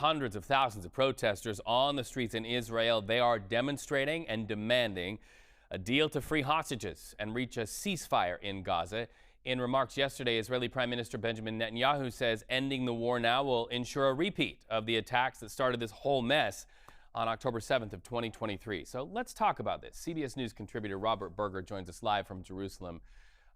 hundreds of thousands of protesters on the streets in Israel. They are demonstrating and demanding a deal to free hostages and reach a ceasefire in Gaza. In remarks yesterday, Israeli Prime Minister Benjamin Netanyahu says ending the war now will ensure a repeat of the attacks that started this whole mess on October 7th of 2023. So let's talk about this. CBS News contributor Robert Berger joins us live from Jerusalem.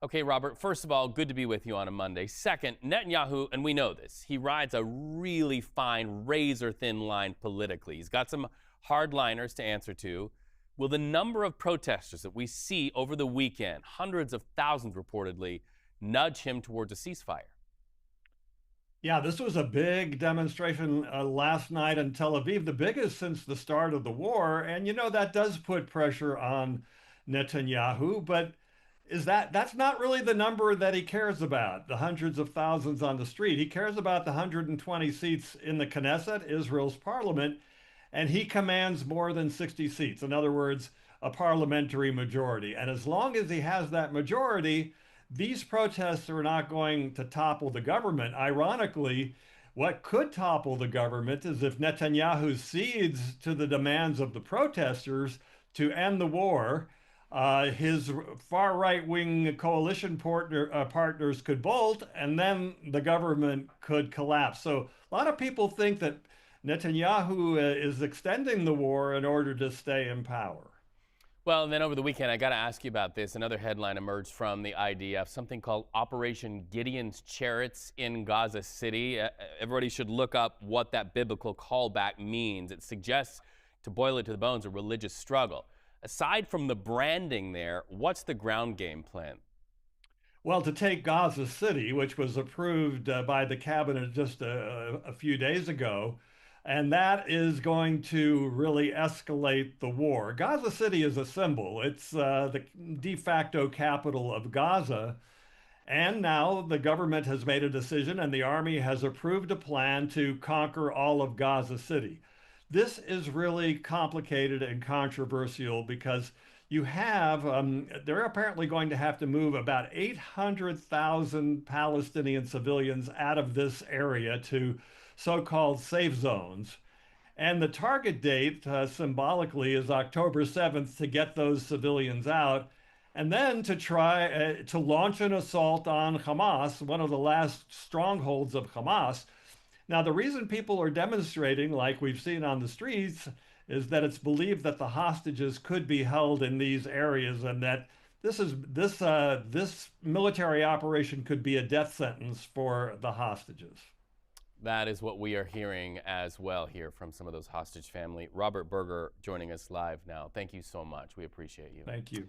Okay, Robert, first of all, good to be with you on a Monday. Second, Netanyahu, and we know this, he rides a really fine, razor-thin line politically. He's got some hardliners to answer to. Will the number of protesters that we see over the weekend, hundreds of thousands reportedly, nudge him towards a ceasefire? Yeah, this was a big demonstration last night in Tel Aviv, the biggest since the start of the war. And that does put pressure on Netanyahu, but that's not really the number that he cares about, the hundreds of thousands on the street. He cares about the 120 seats in the Knesset, Israel's parliament, and he commands more than 60 seats. In other words, a parliamentary majority. And as long as he has that majority, these protests are not going to topple the government. Ironically, what could topple the government is if Netanyahu cedes to the demands of the protesters to end the war. His far right-wing coalition partners could bolt, and then the government could collapse. So a lot of people think that Netanyahu is extending the war in order to stay in power. Well, and then over the weekend, I got to ask you about this. Another headline emerged from the IDF, something called Operation Gideon's Chariots in Gaza City. Everybody should look up what that biblical callback means. It suggests, to boil it to the bones, a religious struggle. Aside from the branding there, what's the ground game plan? Well, to take Gaza City, which was approved by the cabinet just a few days ago, and that is going to really escalate the war. Gaza City is a symbol. It's the de facto capital of Gaza. And now the government has made a decision and the army has approved a plan to conquer all of Gaza City. This is really complicated and controversial because they're apparently going to have to move about 800,000 Palestinian civilians out of this area to so-called safe zones. And the target date, symbolically, is October 7th to get those civilians out, and then to try to launch an assault on Hamas, one of the last strongholds of Hamas. Now, the reason people are demonstrating, like we've seen on the streets, is that it's believed that the hostages could be held in these areas, and that this military operation could be a death sentence for the hostages. That is what we are hearing as well here from some of those hostage family. Robert Berger joining us live now. Thank you so much. We appreciate you. Thank you.